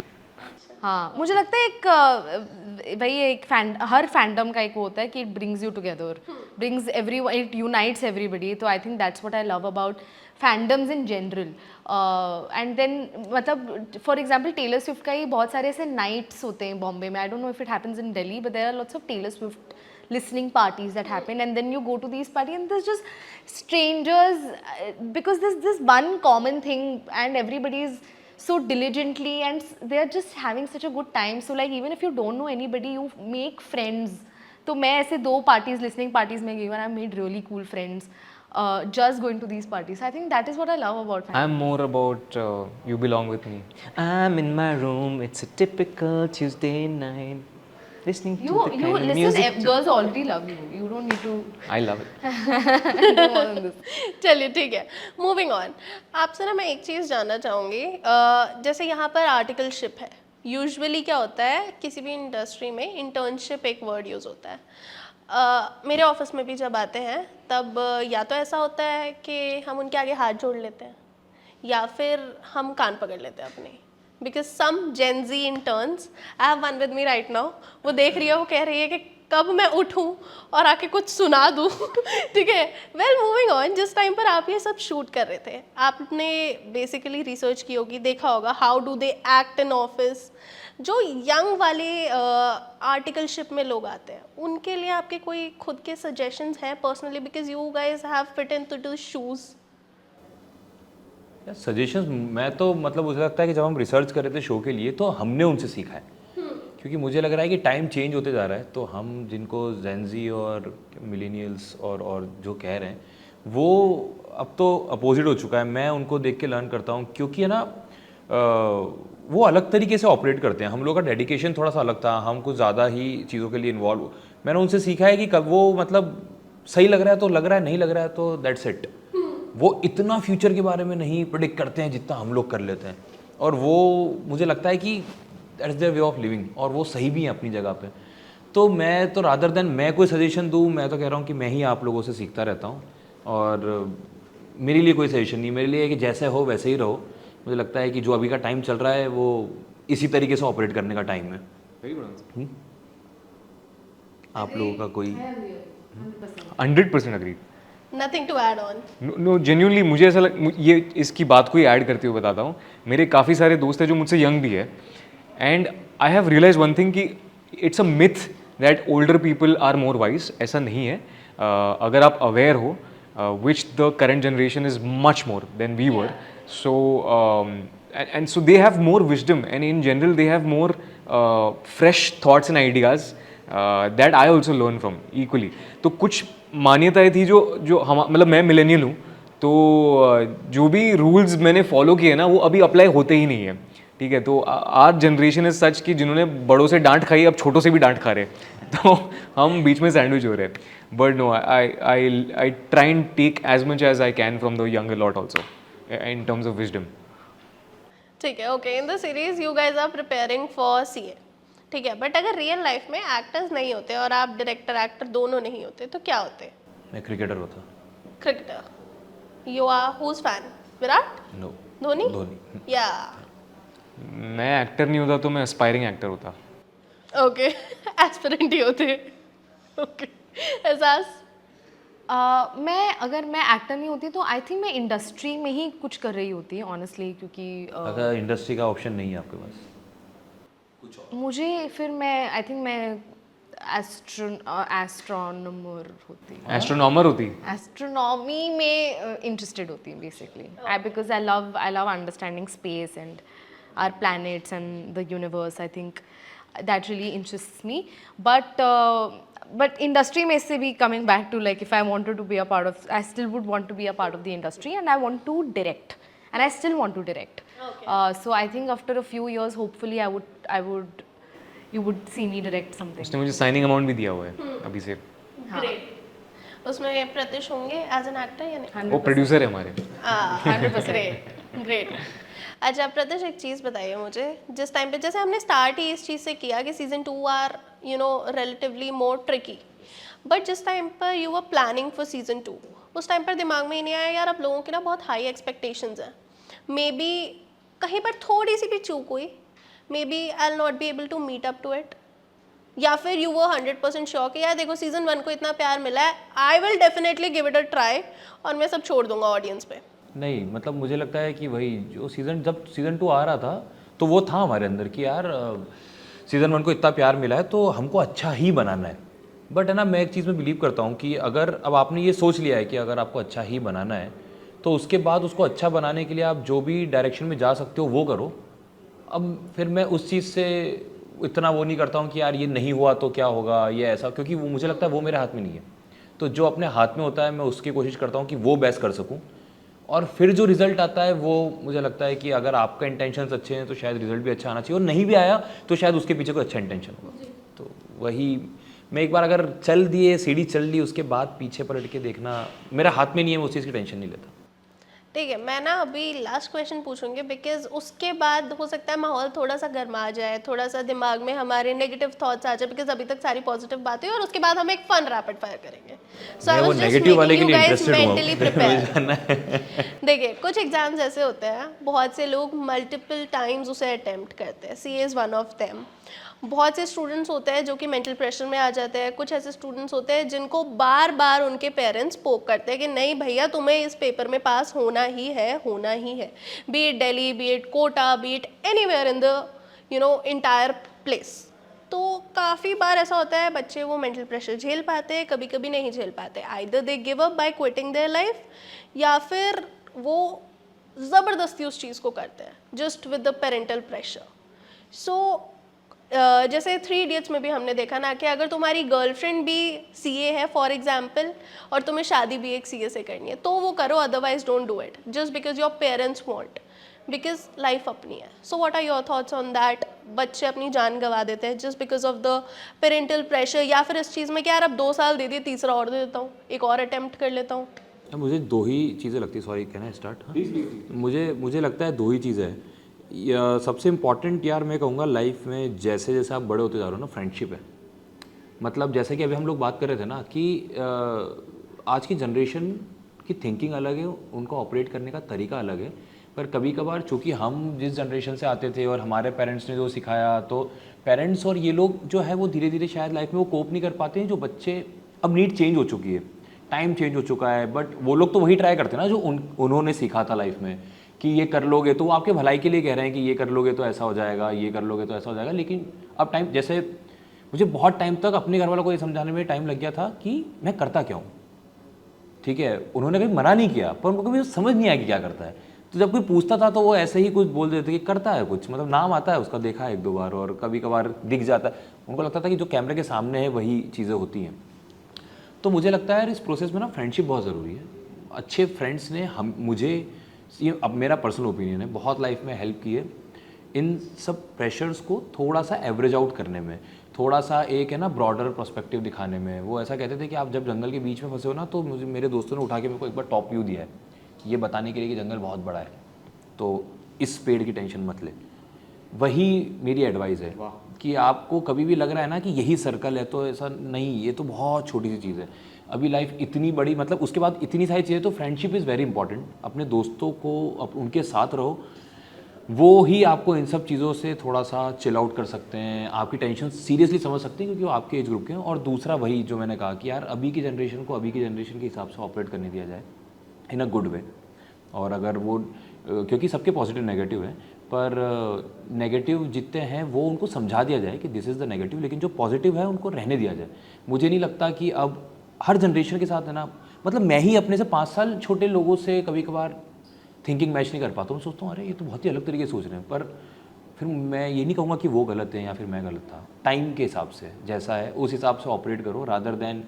हाँ मुझे लगता है एक वही एक हर फैंडम का एक वो होता है कि it brings you together, brings every, it unites everybody. तो I think that's what I love about fandoms in general. And then मतलब फॉर एग्जाम्पल टेलर स्विफ्ट का ही बहुत सारे ऐसे नाइट्स होते हैं बॉम्बे में। I don't know if it happens in Delhi but there are lots of Taylor Swift listening parties that happen, and then you go to these parties and there's just strangers because there's this one common thing and everybody is so diligently and they're just having such a good time. So like even if you don't know anybody you make friends. तो मैं ऐसे 2 parties listening parties में गई and I made really cool friends just going to these parties. I think that is what I love about fandom. I'm more about You Belong With Me. I'm in my room, it's a typical Tuesday night. Listening to the You kind of listen, music. girls already love you. You don't need to I love it. do more than this. चलिए ठीक है, moving on. आपसे ना मैं एक चीज़ जानना चाहूँगी, जैसे यहाँ पर आर्टिकलशिप है, यूजुअली क्या होता है किसी भी इंडस्ट्री में इंटर्नशिप एक वर्ड यूज़ होता है। मेरे ऑफिस में भी जब आते हैं तब या तो ऐसा होता है कि हम उनके आगे हाथ जोड़ लेते हैं या फिर हम कान पकड़ लेते हैं अपने, because some Gen Z interns, I have one with me right now, वो देख रही है, वो कह रही है कि कब मैं उठूं और आके कुछ सुना दूं। ठीक है, वेल मूविंग ऑन, जिस टाइम पर आप ये सब शूट कर रहे थे आपने बेसिकली रिसर्च की होगी, देखा होगा how do they act in office. जो यंग वाले आर्टिकलशिप में लोग आते हैं उनके लिए आपके कोई खुद के सजेशंस हैं personally, because you guys have fit in to the shoes? Suggestions मैं तो मतलब मुझे लगता है कि जब हम रिसर्च कर रहे थे शो के लिए तो हमने उनसे सीखा है, क्योंकि मुझे लग रहा है कि टाइम चेंज होते जा रहा है। तो हम जिनको Gen Z और मिलेनियल्स और जो कह रहे हैं वो अब तो अपोजिट हो चुका है। मैं उनको देख के लर्न करता हूँ, क्योंकि है ना वो अलग तरीके से ऑपरेट करते हैं। हम लोग का डेडिकेशन थोड़ा सा अलग था, हम कुछ ज़्यादा ही चीज़ों के लिए इन्वॉल्व। मैंने उनसे सीखा है कि कब वो मतलब सही लग रहा है तो लग रहा है, नहीं लग रहा है तो दैट्स इट। वो इतना फ्यूचर के बारे में नहीं प्रेडिक्ट करते हैं जितना हम लोग कर लेते हैं, और वो मुझे लगता है कि that is their way of living, और वो सही भी है अपनी जगह पे। तो मैं तो रादर देन मैं कोई सजेशन दूँ, मैं तो कह रहा हूँ कि मैं ही आप लोगों से सीखता रहता हूँ, और मेरे लिए कोई सजेशन नहीं, मेरे लिए कि जैसे हो वैसे ही रहो। मुझे लगता है कि जो अभी का टाइम चल रहा है वो इसी तरीके से ऑपरेट करने का टाइम है। आप लोगों का कोई 100% agree. Nothing to add on. No genuinely मुझे ऐसा ये इसकी बात को ही ऐड करते हुए बताता हूँ, मेरे काफ़ी सारे दोस्त हैं जो मुझसे यंग भी है, and I have realise one thing कि it's a myth that older people are more wise. ऐसा नहीं है। अगर आप अवेयर हो which the current generation is much more than we were, so and so they have more wisdom, and in general they have more fresh thoughts and ideas that I also learn from equally. तो कुछ मान्यताएं थी जो हम मतलब मैं millennial हूँ, तो जो भी रूल्स मैंने फॉलो किए ना वो अभी अप्लाई होते ही नहीं है। ठीक है, तो आर जनरेशन इज सच कि जिन्होंने बड़ों से डांट खाई अब छोटों से भी डांट खा रहे हैं, तो हम बीच में सैंडविच हो रहे हैं। But no, I try and take as much as I can from the younger lot also in terms of wisdom. ठीक है, okay, in the series you guys are preparing for CA, ठीक है, but अगर real life में actors नहीं होते और आप डायरेक्टर एक्टर दोनों नहीं होते तो क्या होते? मैं क्रिकेटर होता। Cricketer. You are whose fan? Virat? No, Dhoni? Dhoni. या मैं एक्टर नहीं होता तो मैं एस्पायरिंग एक्टर होता। ओके, एस्पिरेंट ही होते। ओके, एहसास? मैं अगर मैं एक्टर नहीं होती तो आई थिंक मैं इंडस्ट्री में ही कुछ कर रही होती ऑनेस्टली, क्योंकि अगर इंडस्ट्री का ऑप्शन नहीं है आपके पास मुझे फिर मैं आई थिंक मैं एस्ट्रोनॉमर होती। एस्ट्रोनॉमर होती? एस्ट्रोनॉमी में इंटरेस्टेड होती है basically, because I love understanding space and our planets and the universe. I think that really interests me, but industry में से भी coming back to like if I wanted to be a part of, I still would want to be a part of the industry and I want to direct and I still want to direct. Okay. So I think after a few years hopefully you would see me direct something. उसने मुझे signing amount भी दिया हुआ है अभी से। Great. उसमें प्रतिश होंगे एज एन एक्टर या नहीं? वो प्रोड्यूसर है हमारे। 100%। ग्रेट। अच्छा प्रतिश, एक चीज़ बताइए मुझे, जिस टाइम पे जैसे हमने स्टार्ट ही इस चीज़ से किया कि season 2 are relatively more tricky, but जिस टाइम पर you were planning for season 2 उस टाइम पर दिमाग में ही नहीं आया यार अब लोगों की ना बहुत हाई एक्सपेक्टेशंस हैं, मे बी कहीं पर थोड़ी सी भी चूक हुई, maybe I will not be able to meet up to it, या फिर यू वो 100% श्योर कि यार देखो सीजन 1 को इतना प्यार मिला है, I will definitely give it a try और मैं सब छोड़ दूंगा ऑडियंस पे। नहीं मतलब मुझे लगता है कि वही जो जब सीज़न 2 आ रहा था तो वो था हमारे अंदर कि यार सीज़न 1 को इतना प्यार मिला है तो हमको अच्छा ही बनाना है। बट है ना, मैं एक चीज़ में बिलीव करता हूँ कि अगर अब आपने ये सोच लिया है कि अगर आपको अच्छा ही बनाना है तो उसके बाद उसको अच्छा बनाने के लिए आप जो भी डायरेक्शन में जा सकते हो वो करो। अब फिर मैं उस चीज़ से इतना वो नहीं करता हूँ कि यार ये नहीं हुआ तो क्या होगा, ये ऐसा, क्योंकि वो मुझे लगता है वो मेरे हाथ में नहीं है। तो जो अपने हाथ में होता है मैं उसकी कोशिश करता हूँ कि वो बेस्ट कर सकूँ, और फिर जो रिजल्ट आता है वो मुझे लगता है कि अगर आपका इंटेंशंस अच्छे हैं तो शायद रिजल्ट भी अच्छा आना चाहिए, और नहीं भी आया तो शायद उसके पीछे कोई अच्छा इंटेंशन होगा। तो वही मैं एक बार अगर चल दिए, सीढ़ी चल ली, उसके बाद पीछे पलट के देखना मेरा हाथ में नहीं है, मैं उस चीज़ की टेंशन नहीं लेता। ठीक है, मैं ना अभी लास्ट क्वेश्चन पूछूंगी बिकॉज उसके बाद हो सकता है माहौल थोड़ा सा गर्मा जाए, थोड़ा सा दिमाग में हमारे नेगेटिव थॉट्स आ जाए, बिकॉज अभी तक सारी पॉजिटिव बातें और उसके बाद हम एक फन रैपिड फायर करेंगे। So I was just making you guys mentally prepare. देखिए कुछ एग्जाम्स ऐसे होते हैं, बहुत से लोग मल्टीपल टाइम्स उसे अटेम्प्ट करते हैं, सी इज़ वन ऑफ देम। बहुत से स्टूडेंट्स होते हैं जो कि मेंटल प्रेशर में आ जाते हैं, कुछ ऐसे स्टूडेंट्स होते हैं जिनको बार बार उनके पेरेंट्स पोक करते हैं कि नहीं भैया तुम्हें इस पेपर में पास होना ही है, होना ही है, be it Delhi, be it Kota, be it anywhere in the entire place. तो काफ़ी बार ऐसा होता है बच्चे वो मेंटल प्रेशर झेल पाते हैं, कभी कभी नहीं झेल पाते, either they give up by quitting their life, या फिर वो ज़बरदस्ती उस चीज़ को करते हैं just with the parental pressure. So जैसे 3 इडियट्स में भी हमने देखा ना कि अगर तुम्हारी गर्लफ्रेंड भी सीए है फॉर एग्जाम्पल और तुम्हें शादी भी एक सीए से करनी है तो वो करो, otherwise don't do it just because your parents want, because life अपनी है। So what are your thoughts on that? बच्चे अपनी जान गंवा देते हैं just because of the parental pressure, या फिर इस चीज़ में कि यार अब 2 साल दे दिए, तीसरा और दे देता हूँ, एक और अटेम्प्ट कर लेता हूँ। मुझे 2 ही चीज़ें लगती है, सॉरी कहना स्टार्ट। मुझे लगता है 2 ही चीज़ें है। सबसे इम्पॉर्टेंट यार मैं कहूँगा लाइफ में जैसे जैसे आप बड़े होते जा रहे हो ना, फ्रेंडशिप है। मतलब जैसे कि अभी हम लोग बात कर रहे थे ना कि आज की जनरेशन की थिंकिंग अलग है, उनका ऑपरेट करने का तरीका अलग है। पर कभी कभार चूँकि हम जिस जनरेशन से आते थे और हमारे पेरेंट्स ने जो सिखाया, तो पेरेंट्स और ये लोग जो है वो धीरे धीरे शायद लाइफ में वो कोप नहीं कर पाते हैं। जो बच्चे, अब नीड चेंज हो चुकी है, टाइम चेंज हो चुका है, बट वो लोग तो वही ट्राई करते हैं ना जो उन्होंने सीखा था लाइफ में कि ये कर लोगे तो वो आपके भलाई के लिए कह रहे हैं कि ये कर लोगे तो ऐसा हो जाएगा, ये कर लोगे तो ऐसा हो जाएगा। लेकिन अब टाइम, जैसे मुझे बहुत टाइम तक अपने घर वालों को ये समझाने में टाइम लग गया था कि मैं करता क्या हूँ। ठीक है, उन्होंने कभी मना नहीं किया पर उनको कभी समझ नहीं आया कि क्या करता है। तो जब कोई पूछता था तो वो ऐसे ही कुछ बोल देते कि करता है कुछ, मतलब नाम आता है उसका, देखा है 1-2 बार और कभी कभार दिख जाता है। उनको लगता था कि जो कैमरे के सामने है वही चीज़ें होती हैं। तो मुझे लगता है इस प्रोसेस में ना फ्रेंडशिप बहुत ज़रूरी है। अच्छे फ्रेंड्स ने मुझे, ये अब मेरा पर्सनल ओपिनियन है, बहुत लाइफ में हेल्प की है इन सब प्रेशर्स को थोड़ा सा एवरेज आउट करने में, थोड़ा सा एक है ना ब्रॉडर पर्सपेक्टिव दिखाने में। वो ऐसा कहते थे कि आप जब जंगल के बीच में फंसे हो ना, तो मुझे मेरे दोस्तों ने उठा के मेरे को एक बार टॉप व्यू दिया है ये बताने के लिए कि जंगल बहुत बड़ा है, तो इस पेड़ की टेंशन मत ले। वही मेरी एडवाइस है कि आपको कभी भी लग रहा है ना कि यही सर्कल है, तो ऐसा नहीं, ये तो बहुत छोटी सी चीज़ है। अभी लाइफ इतनी बड़ी, मतलब उसके बाद इतनी सारी चीज़ें, तो फ्रेंडशिप इज़ वेरी इंपॉर्टेंट। अपने दोस्तों को उनके साथ रहो, वो ही आपको इन सब चीज़ों से थोड़ा सा चिल आउट कर सकते हैं, आपकी टेंशन सीरियसली समझ सकते हैं क्योंकि वो आपके एज ग्रुप के हैं। और दूसरा वही जो मैंने कहा कि यार अभी की जनरेशन को अभी की जनरेशन के हिसाब से ऑपरेट करने दिया जाए इन अ गुड वे। और अगर वो, क्योंकि सबके पॉजिटिव नेगेटिव है, पर नेगेटिव जितने हैं वो उनको समझा दिया जाए कि दिस इज़ द नेगेटिव, लेकिन जो पॉजिटिव है उनको रहने दिया जाए। मुझे नहीं लगता कि अब हर जनरेशन के साथ है ना, मतलब मैं ही अपने से 5 साल छोटे लोगों से कभी कभार थिंकिंग मैच नहीं कर पाता हूँ। सोचता हूँ अरे ये तो बहुत ही अलग तरीके से सोच रहे हैं, पर फिर मैं ये नहीं कहूँगा कि वो गलत है या फिर मैं गलत था। टाइम के हिसाब से जैसा है उस हिसाब से ऑपरेट करो, रादर देन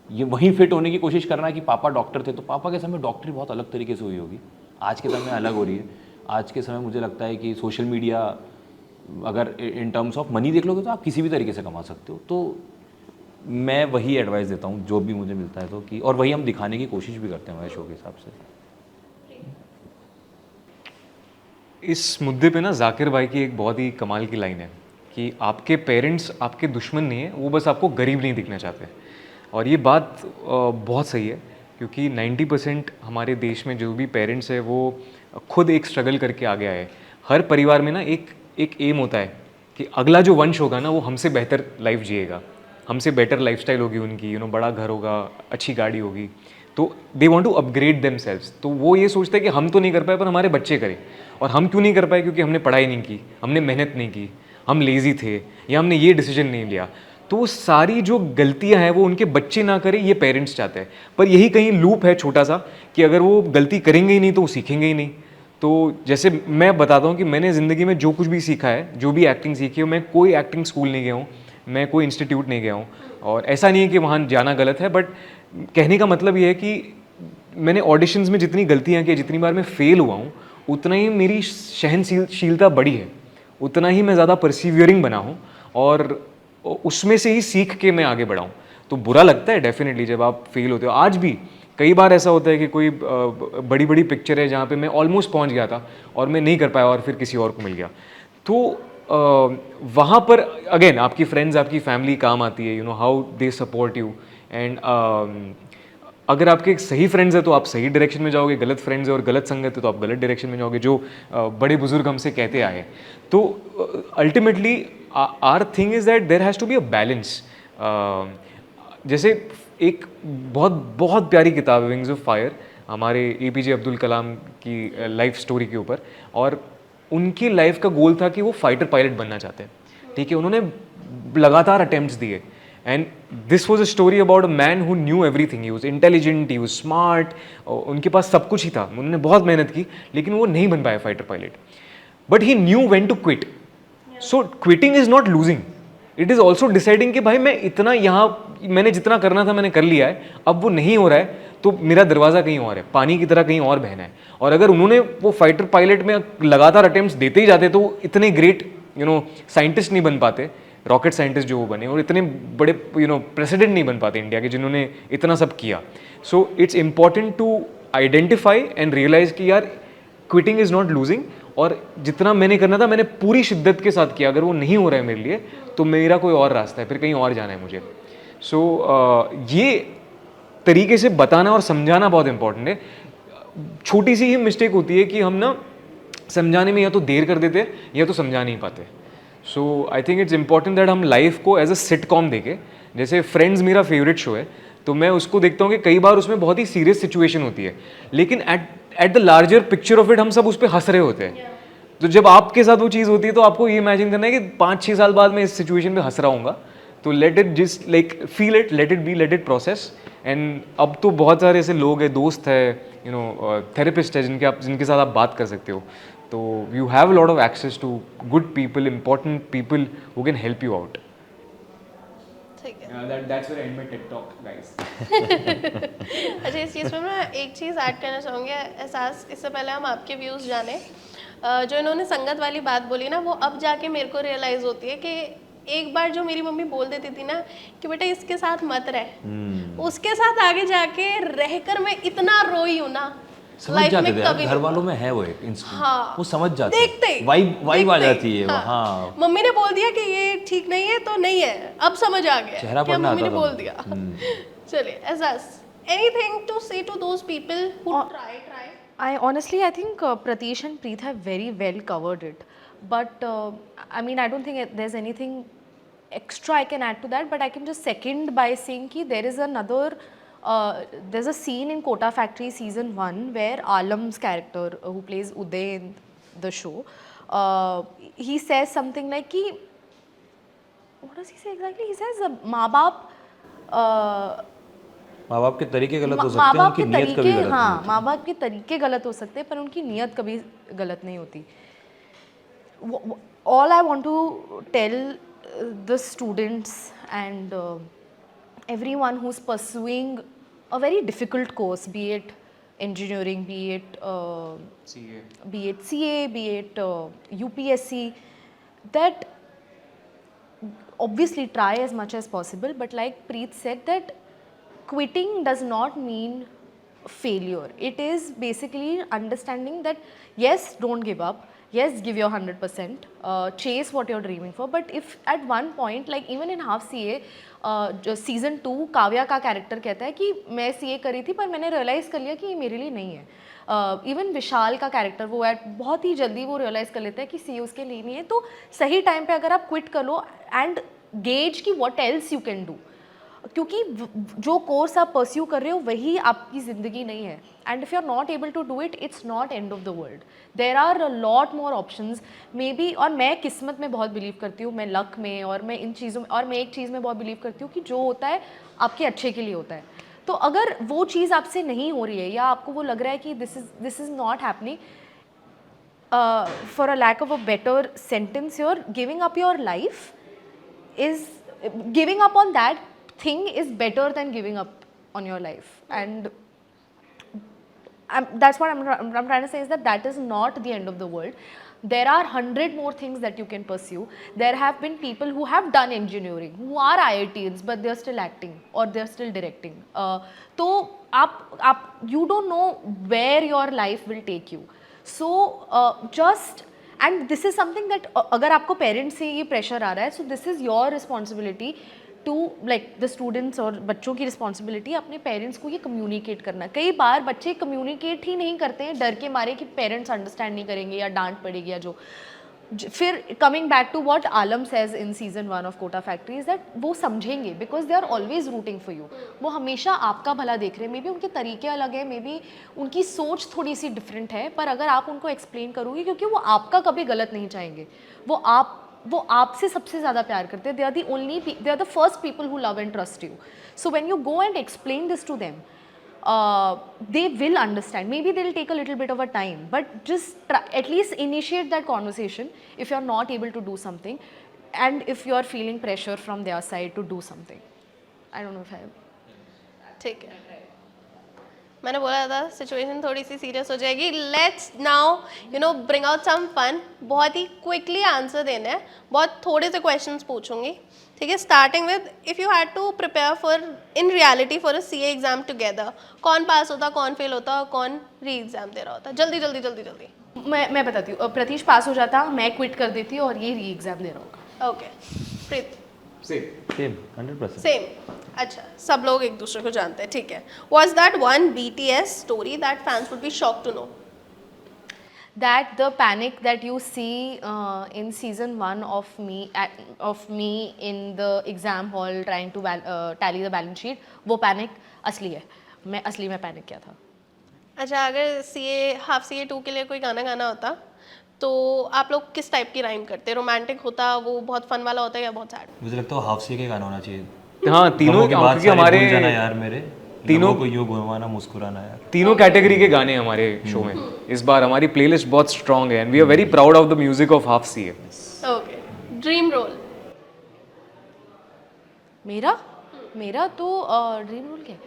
ये वहीं फिट होने की कोशिश करना कि पापा डॉक्टर थे तो पापा के समय डॉक्टरी बहुत अलग तरीके से हुई होगी, आज के समय अलग हो रही है। आज के समय मुझे लगता है कि सोशल मीडिया अगर इन टर्म्स ऑफ मनी देख लोगे तो आप किसी भी तरीके से कमा सकते हो। तो मैं वही एडवाइस देता हूँ जो भी मुझे मिलता है तो कि, और वही हम दिखाने की कोशिश भी करते हैं हमारे शो के हिसाब से। इस मुद्दे पे ना जाकिर भाई की एक बहुत ही कमाल की लाइन है कि आपके पेरेंट्स आपके दुश्मन नहीं है, वो बस आपको गरीब नहीं दिखना चाहते। और ये बात बहुत सही है क्योंकि 90% हमारे देश में जो भी पेरेंट्स है वो खुद एक स्ट्रगल करके आगे आए। हर परिवार में ना एक एम होता है कि अगला जो वंश होगा ना वो हमसे बेहतर लाइफ जिएगा, हमसे बेटर लाइफस्टाइल होगी उनकी, बड़ा घर होगा, अच्छी गाड़ी होगी, तो they want to upgrade themselves. तो वो ये सोचते हैं कि हम तो नहीं कर पाए पर हमारे बच्चे करें। और हम क्यों नहीं कर पाए? क्योंकि हमने पढ़ाई नहीं की, हमने मेहनत नहीं की, हम लेज़ी थे, या हमने ये डिसीजन नहीं लिया। तो वो सारी जो गलतियां हैं वो उनके बच्चे ना करें, ये पेरेंट्स चाहते हैं। पर यही कहीं लूप है छोटा सा कि अगर वो गलती करेंगे ही नहीं तो वो सीखेंगे ही नहीं। तो जैसे मैं बताता हूँ कि मैंने ज़िंदगी में जो कुछ भी सीखा है, जो भी एक्टिंग सीखी है, मैं कोई एक्टिंग स्कूल नहीं गया हूँ, मैं कोई इंस्टीट्यूट नहीं गया हूँ। और ऐसा नहीं है कि वहाँ जाना गलत है, बट कहने का मतलब ये है कि मैंने ऑडिशंस में जितनी गलतियाँ की, जितनी बार मैं फेल हुआ हूँ, उतना ही मेरी सहनशीलता बढ़ी है, उतना ही मैं ज़्यादा परसिवियरिंग बना हूँ, और उसमें से ही सीख के मैं आगे बढ़ा हूँ। तो बुरा लगता है डेफिनेटली जब आप फेल होते हो। आज भी कई बार ऐसा होता है कि कोई बड़ी बड़ी पिक्चर है जहाँ पे मैं ऑलमोस्ट पहुँच गया था और मैं नहीं कर पाया और फिर किसी और को मिल गया। तो वहाँ पर अगेन आपकी फ्रेंड्स, आपकी फैमिली काम आती है, how they support you. And अगर आपके सही फ्रेंड्स है तो आप सही डायरेक्शन में जाओगे, गलत फ्रेंड्स है और गलत संगत है तो आप गलत डायरेक्शन में जाओगे, जो बड़े बुजुर्ग हमसे कहते आए। तो ultimately our thing is that there has to be a balance. जैसे एक बहुत बहुत प्यारी किताब है विंग्स ऑफ फायर, हमारे APJ अब्दुल कलाम की लाइफ स्टोरी के ऊपर, और उनकी लाइफ का गोल था कि वो फाइटर पायलट बनना चाहते हैं। ठीक है, उन्होंने लगातार अटेम्प्ट्स दिए, and this was a story about a man who knew everything. He was intelligent, he was smart, उनके पास सब कुछ ही था, उन्होंने बहुत मेहनत की, लेकिन वो नहीं बन पाया fighter pilot. But he knew when to quit. So quitting is not losing, it is also deciding कि भाई मैं इतना यहाँ, मैंने जितना करना था मैंने कर लिया है, अब वो नहीं हो रहा है तो मेरा दरवाज़ा कहीं और है, पानी की तरह कहीं और बहना है। और अगर उन्होंने वो फाइटर पायलट में लगातार अटेम्प्ट्स देते ही जाते तो इतने ग्रेट साइंटिस्ट नहीं बन पाते, रॉकेट साइंटिस्ट जो वो बने, और इतने बड़े प्रेसिडेंट नहीं बन पाते इंडिया के जिन्होंने इतना सब किया। So it's important to identify and realise कि यार क्विटिंग इज़ नॉट लूजिंग, और जितना मैंने करना था मैंने पूरी शिद्दत के साथ किया। अगर वो नहीं हो रहा है मेरे लिए तो मेरा कोई और रास्ता है, फिर कहीं और जाना है मुझे। सो ये तरीके से बताना और समझाना बहुत इंपॉर्टेंट है। छोटी सी ही मिस्टेक होती है कि हम ना समझाने में या तो देर कर देते हैं या तो समझा नहीं पाते। So I think it's important that हम लाइफ को एज अ सिटकॉम देखें। जैसे फ्रेंड्स मेरा फेवरेट शो है, तो मैं उसको देखता हूँ कि कई बार उसमें बहुत ही सीरियस सिचुएशन होती है, लेकिन at the larger picture of it हम सब उस पर हंस रहे होते हैं। तो जब आपके साथ वो चीज़ होती है तो आपको ये इमेजिन करना है कि 5-6 साल बाद मैं इस सिचुएशन पे हंस रहा हूँगा। तो let it just like feel it, let it be, let it process. And अब तो बहुत सारे ऐसे लोग हैं, दोस्त है, थेरेपिस्ट है जिनके साथ आप बात कर सकते हो। तो you have lot of access to good people, important people who can help you out. ठीक है। That's where I end my TED talk, guys. अच्छा, इस चीज़ में मैं एक चीज़ ऐड करना चाहूँगी एहसास, इससे पहले हम आपके व्यूज़ जाने। जो इन्होंने संगत वाली बात बोली ना, वो अब जाके मेरे को रियलाइज़ होती है कि एक बार जो मेरी मम्मी बोल देती थी ना कि बेटा इसके साथ मत रह, उसके साथ आगे जाके रहकर मैं इतना रोई हूँ ना, समझ जाते थे घर वालों में है वो एक इंस्टिंक्ट। हाँ, वो समझ जाते देखते वाइब आ जाती है। हाँ, हाँ, मम्मी ने बोल दिया कि ये ठीक नहीं है तो नहीं है, अब समझ आ गया चेहरा कि पढ़ना मम्मी ने आता था। बोल दिया। चलिए, Ehsaas, anything to say to those people who try I honestly, I think Pratish and Preet have very well covered it. But I mean, I don't think there's anything extra I can add to that. But I can just second by saying that there is another, there's a scene in Kota Factory season 1 where Alam's character, who plays Uday in the show, he says something like, ki, what does he say exactly? He says, माँ बाप माँ बाप के तरीके गलत हो सकते हैं, उनकी नीयत कभी गलत नहीं होती। माँ बाप के तरीके गलत हो सकते हैं पर उनकी नीयत कभी गलत नहीं होती। All I want to tell the students and everyone who's pursuing a very difficult course, be it engineering, be it CA, be it UPSC, that obviously try as much as possible. But like Preet said, that quitting does not mean failure. It is basically understanding that yes, don't give up, yes, give your 100%, chase what you're dreaming for. But if at one point, like even in Half CA, जो season 2 Kavya का character कहता है कि मैं CA करी थी पर मैंने रियलाइज़ कर लिया कि ये मेरे लिए नहीं है. इवन विशाल का कैरेक्टर वो बहुत ही जल्दी वो रियलाइज़ कर लेता है कि सीए उसके लिए नहीं है. तो सही टाइम पे अगर आप क्विट कर लो एंड गेज कि what else you can do, क्योंकि जो कोर्स आप परस्यू कर रहे हो वही आपकी ज़िंदगी नहीं है. And if you are not able to do it, it's not end of the world. There are a lot more options maybe. और मैं किस्मत में बहुत बिलीव करती हूँ, मैं लक में, और मैं इन चीज़ों में, और मैं एक चीज़ में बहुत बिलीव करती हूँ कि जो होता है आपके अच्छे के लिए होता है. तो अगर वो चीज़ आपसे नहीं हो रही है या आपको वो लग रहा है कि this is not happening, for a lack of a better sentence, your giving up your life is giving up on that thing is better than giving up on your life. And that's what I'm trying to say, is that is not the end of the world. There are 100 more things that you can pursue. There have been people who have done engineering, who are IITians, but they're still acting or they're still directing. So you don't know where your life will take you. So just, and this is something that अगर आपको parents से ये pressure आ रहा है, so this is your responsibility to, like the students और बच्चों की रिस्पॉन्सिबिलिटी अपने पेरेंट्स को ये कम्युनिकेट करना. कई बार बच्चे कम्युनिकेट ही नहीं करते हैं डर के मारे कि पेरेंट्स अंडरस्टैंड नहीं करेंगे या डांट पड़ेगी या जो. फिर coming back to what Alam says in season 1 of Kota Factory is that वो समझेंगे because they are always rooting for you. वो हमेशा आपका भला देख रहे हैं. मे बी उनके तरीके अलग है, मे बी उनकी सोच थोड़ी सी डिफरेंट है, पर अगर आप उनको एक्सप्लेन करोगे, क्योंकि वो आपका कभी गलत नहीं चाहेंगे, वो आपसे सबसे ज़्यादा प्यार करते हैं. They are the first people who love and trust you. So when you go and explain this to them, they will understand. Maybe they'll take a little bit of a time, but just try, at least initiate that conversation if you're not able to do something, and if you're feeling pressure from their side to do something. I don't know if I... ठीक है, मैंने बोला था situation थोड़ी सी serious हो जाएगी. Let's now bring out some fun. बहुत ही क्विकली आंसर देना है, बहुत थोड़े से क्वेश्चंस पूछूंगी, ठीक है. Starting with, if you had to prepare for in reality for a CA exam together, कौन पास होता, कौन फेल होता, कौन री एग्जाम दे रहा होता? जल्दी जल्दी जल्दी जल्दी. मैं बताती हूँ. प्रतीश पास हो जाता, मैं क्विट कर देती और ये री एग्जाम दे रहा होगा. ओके. प्रीत? सेम 100%. सेम. अच्छा, सब लोग एक दूसरे को जानते हैं, ठीक है. Was that one BTS story that fans would be shocked to know? That the panic that you see in season 1 of me in the exam hall trying to tally the balance sheet, वो panic असली है. मैं असली में panic किया था. अच्छा, अगर हाफ CA 2 के लिए कोई गाना गाना होता तो आप लोग किस टाइप की राइम करते? रोमांटिक होता, वो बहुत फन वाला होता है, या बहुत सैड? मुझे लगता है हाफ सी का गाना होना चाहिए. हाँ, तीनों, क्योंकि हमारे यार मेरे तीनों को यूं घुमाना मुस्कुराना यार, तीनों कैटेगरी के गाने हमारे शो में. इस बार हमारी प्लेलिस्ट बहुत स्ट्रांग है and we are very proud of the music of Half CA. Okay. Dream role? मेरा तो ड्रीम रोल क्या,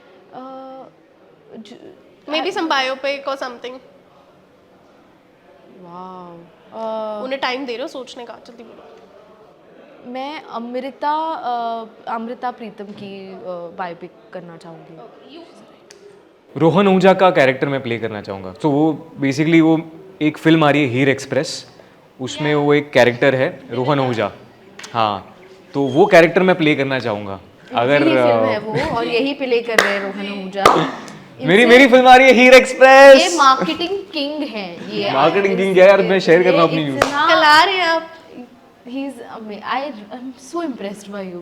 मे बी सम बायोपिक और समथिंग. वाओ. उन्हें टाइम दे रहे हो सोचने का, जल्दी बोलो. मैं अमृता प्रीतम की बायोपिक करना चाहूँगी. रोहन आहूजा का कैरेक्टर मैं प्ले करना चाहूँगा. तो वो बेसिकली वो एक फिल्म आ रही है हीर एक्सप्रेस, उसमें वो एक कैरेक्टर है रोहन आहूजा. हाँ, तो वो कैरेक्टर मैं प्ले करना चाहूँगा. अगर फिल्म है वो, और यही प्ले कर रहे हैं रोहन आहूजा. मेरी फिल्म आ रही है हीर एक्सप्रेस. ये मार्केटिंग किंग है. ये मार्केटिंग किंग है यार. मैं शेयर कर रहा हूँ अपनी न्यूज़. कला रहे हैं आप. I'm so impressed by you.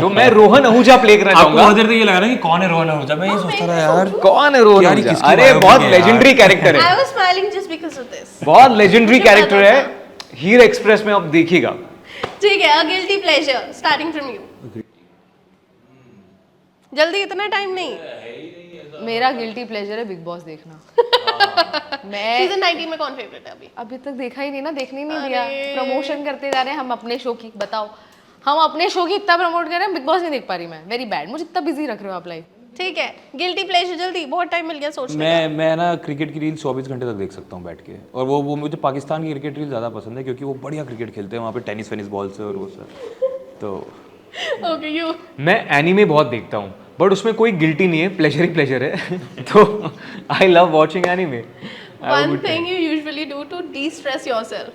तो मैं रोहन आहूजा प्ले करना चाहूँगा. आपको उधर तो ये लग रहा है कि कौन है रोहन आहूजा? मैं ये सोचता था यार कौन है रोहन आहूजा. अरे बहुत लेजेंडरी कैरेक्टर I है, was smiling just because of this. बहुत लेजेंडरी कैरेक्टर है. हीर एक्सप्रेस में आप देखिएगा. ठीक है. अ guilty pleasure starting from you. जल्दी, इतना टाइम नहीं. मेरा गिल्टी प्लेजर है बिग बॉस देखना. मैं सीजन 19 में कौन फेवरेट है अभी? अभी तक देखा ही नहीं ना, देखने नहीं दिया. प्रमोशन करते जा रहे हैं हम अपने शो की. बताओ, हम अपने शो की इतना प्रमोट कर रहे हैं, बिग बॉस नहीं देख पा रही मैं. Very bad. मुझे इतना बिजी रख रहे हो आप लाइफ. ठीक है. गिल्टी प्लेजर जल्दी, बहुत टाइम मिल गया सोचने का. मैं ना क्रिकेट की रील 24 घंटे तक देख सकता हूँ बैठ के. और वो मुझे पाकिस्तान की क्रिकेट रील ज़्यादा पसंद है क्योंकि वो बढ़िया क्रिकेट खेलते हैं वहाँ पे, टेनिस वेनिस बॉल से और वो सब. तो ओके. यू? मैं एनीमे बहुत देखता हूँ, बट उसमें कोई गिल्टी नहीं है, प्लेजर ही प्लेजर है. तो I love watching anime. one thing you usually do to de-stress yourself.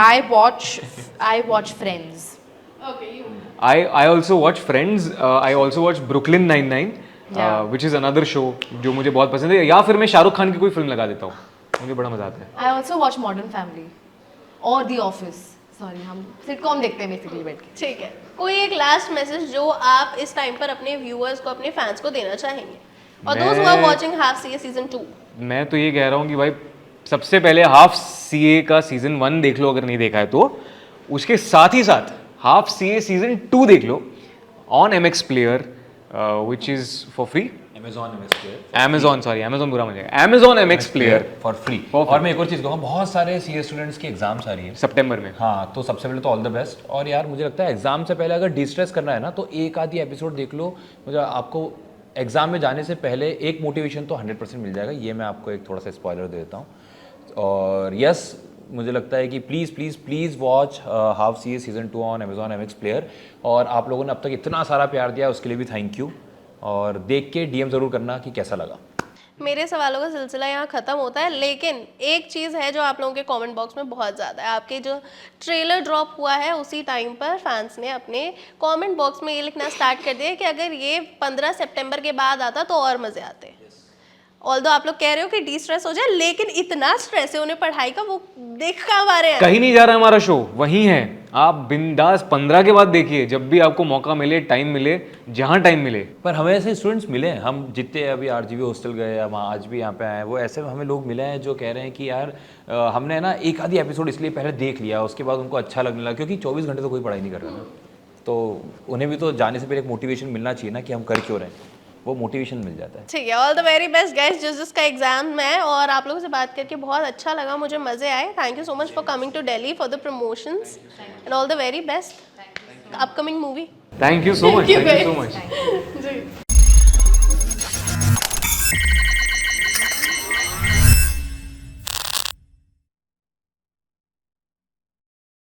I watch Friends. Okay, you. I also watch Friends. I also watch Brooklyn Nine-Nine, Yeah. which is another show जो मुझे बहुत पसंद है. या फिर मैं शाहरुख खान की कोई फिल्म लगा देता हूँ, मुझे बड़ा मजा आता है. I also watch Modern Family or The Office. Sorry, हम सिटकॉम देखते हैं बेसिकली बैठ के. ठीक है, कोई एक लास्ट मैसेज जो आप इस टाइम पर अपने व्यूअर्स को, अपने फैंस को देना चाहेंगे, और दोस्त who are watching Half CA season 2. मैं तो ये कह रहा हूँ कि भाई सबसे पहले हाफ सीए का सीजन 1 देख लो अगर नहीं देखा है तो. उसके साथ ही साथ हाफ सीए सीजन 2 देख लो on MX player which is for free. Amazon बुरा मजा. Amazon MX player for free. For और मैं एक और चीज़ कहूँगा, बहुत सारे सीए स्टूडेंट्स की एग्जाम्स आ रही है सितंबर में. हाँ, तो सबसे पहले तो ऑल द बेस्ट. और यार मुझे लगता है एग्जाम से पहले अगर डिस्ट्रेस करना है ना तो एक आधी एपिसोड देख लो. मुझे आपको एग्जाम में जाने से पहले एक मोटिवेशन तो 100% मिल जाएगा. ये मैं आपको एक थोड़ा सा स्पॉइलर दे देता हूँ. और यस, मुझे लगता है कि please watch half CA season 2 on Amazon MX player. और आप लोगों ने अब तक इतना सारा प्यार दिया उसके लिए भी थैंक यू. और देख के DM ज़रूर करना कि कैसा लगा. मेरे सवालों का सिलसिला यहाँ ख़त्म होता है, लेकिन एक चीज़ है जो आप लोगों के कमेंट बॉक्स में बहुत ज़्यादा है. आपके जो ट्रेलर ड्रॉप हुआ है उसी टाइम पर फैंस ने अपने कमेंट बॉक्स में ये लिखना स्टार्ट कर दिया कि अगर ये 15 सितंबर के बाद आता तो और मज़े आते. ऑल्दो आप लोग कह रहे हो कि डी स्ट्रेस हो जाए, लेकिन इतना स्ट्रेस है उन्हें पढ़ाई का, वो देख कहाँ पा रहे हैं. कहीं नहीं जा रहा हमारा शो, वहीं है. आप बिंदास 15 के बाद देखिए, जब भी आपको मौका मिले, टाइम मिले, जहाँ टाइम मिले. पर हमें ऐसे स्टूडेंट्स मिले हैं, हम जितने अभी RGV हॉस्टल गए, हम आज भी यहाँ पे आए, वो ऐसे हमें लोग मिले हैं जो कह रहे हैं कि यार हमने ना एक आधी एपिसोड इसलिए पहले देख लिया, उसके बाद उनको अच्छा लगने लगा, क्योंकि 24 घंटे तो कोई पढ़ाई नहीं कर रहा ना. तो उन्हें भी तो जाने से पहले एक मोटिवेशन मिलना चाहिए ना कि हम कर क्यों रहे हैं. वो मोटिवेशन मिल जाता है. ठीक है, all the very best guys जिसका एग्जाम है. और आप लोगों से बात करके बहुत अच्छा लगा, मुझे मज़े आए. Thank you so much for coming to Delhi for the promotions and all the very best upcoming movie. Thank you so much. Thank you, thank you so guys. Much. Ji.